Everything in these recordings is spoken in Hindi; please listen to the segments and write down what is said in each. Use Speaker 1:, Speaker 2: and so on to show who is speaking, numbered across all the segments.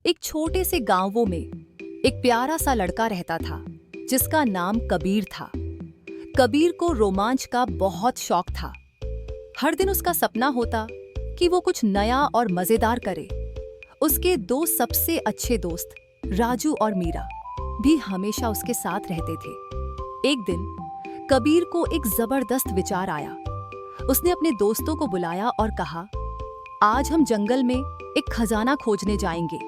Speaker 1: एक छोटे से गांवों में एक प्यारा सा लड़का रहता था जिसका नाम कबीर था। कबीर को रोमांच का बहुत शौक था। हर दिन उसका सपना होता कि वो कुछ नया और मजेदार करे। उसके दो सबसे अच्छे दोस्त राजू और मीरा भी हमेशा उसके साथ रहते थे। एक दिन कबीर को एक जबरदस्त विचार आया। उसने अपने दोस्तों को बुलाया और कहा, आज हम जंगल में एक खजाना खोजने जाएंगे।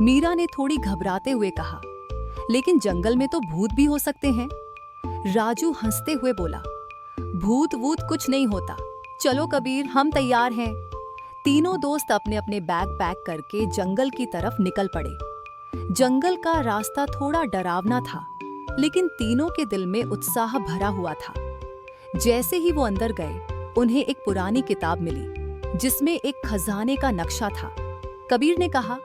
Speaker 1: मीरा ने थोड़ी घबराते हुए कहा, लेकिन जंगल में तो भूत भी हो सकते हैं। राजू हंसते हुए बोला, भूत वूत कुछ नहीं होता, चलो कबीर हम तैयार हैं। तीनों दोस्त अपने अपने बैग पैक करके जंगल की तरफ निकल पड़े। जंगल का रास्ता थोड़ा डरावना था, लेकिन तीनों के दिल में उत्साह भरा हुआ था। जैसे ही वो अंदर गए, उन्हें एक पुरानी किताब मिली जिसमें एक खजाने का नक्शा था। कबीर ने कहा,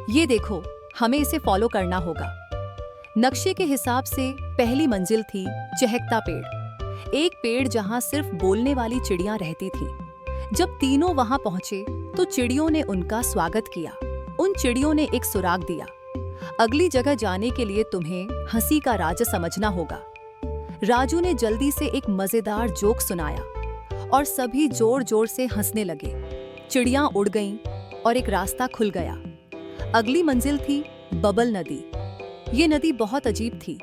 Speaker 1: ये देखो, हमें इसे फॉलो करना होगा। नक्शे के हिसाब से पहली मंजिल थी चहकता पेड़, एक पेड़ जहां सिर्फ बोलने वाली चिड़ियां रहती थी। जब तीनों वहां पहुंचे तो चिड़ियों ने उनका स्वागत किया। उन चिड़ियों ने एक सुराग दिया, अगली जगह जाने के लिए तुम्हें हंसी का राज्य समझना होगा। राजू ने जल्दी से एक मजेदार जोक सुनाया और सभी जोर जोर से हंसने लगे। चिड़ियां उड़ गईं और एक रास्ता खुल गया। अगली मंजिल थी बबल नदी। ये नदी बहुत अजीब थी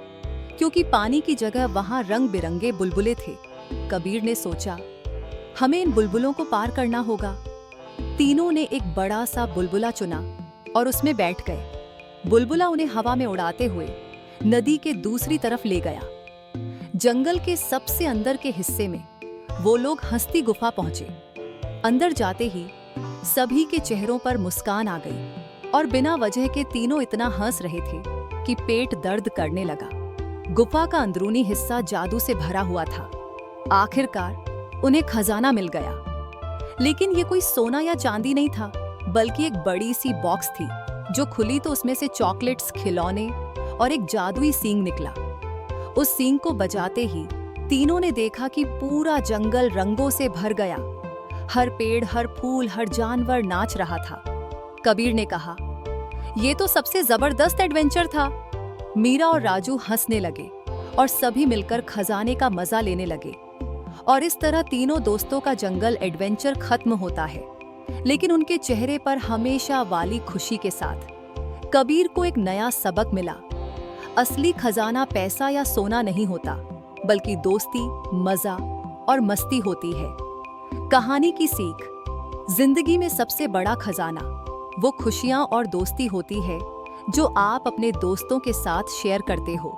Speaker 1: क्योंकि पानी की जगह वहां रंग बिरंगे बुलबुले थे। कबीर ने सोचा, हमें इन बुलबुलों को पार करना होगा। तीनों ने एक बड़ा सा बुलबुला चुना और उसमें बैठ गए। बुलबुला उन्हें हवा में उड़ाते हुए नदी के दूसरी तरफ ले गया। जंगल के सबसे अंदर के हिस्से में वो लोग हंसती गुफा पहुंचे। अंदर जाते ही सभी के चेहरों पर मुस्कान आ गई और बिना वजह के तीनों इतना हंस रहे थे कि पेट दर्द करने लगा। गुफा का अंदरूनी हिस्सा जादू से भरा हुआ था। आखिरकार उन्हें खजाना मिल गया। लेकिन ये कोई सोना या चांदी नहीं था, बल्कि एक बड़ी सी बॉक्स थी जो खुली तो उसमें से चॉकलेट्स, खिलौने और एक जादुई सींग निकला। उस सींग को बजाते ही तीनों ने देखा कि पूरा जंगल रंगों से भर गया। हर पेड़, हर फूल, हर जानवर नाच रहा था। कबीर ने कहा, ये तो सबसे जबरदस्त एडवेंचर था। मीरा और राजू हंसने लगे और सभी मिलकर खजाने का मजा लेने लगे। और इस तरह तीनों दोस्तों का जंगल एडवेंचर खत्म होता है, लेकिन उनके चेहरे पर हमेशा वाली खुशी के साथ। कबीर को एक नया सबक मिला, असली खजाना पैसा या सोना नहीं होता, बल्कि दोस्ती, मजा और मस्ती होती है। कहानी की सीख, जिंदगी में सबसे बड़ा खजाना वो खुशियां और दोस्ती होती है जो आप अपने दोस्तों के साथ शेयर करते हो।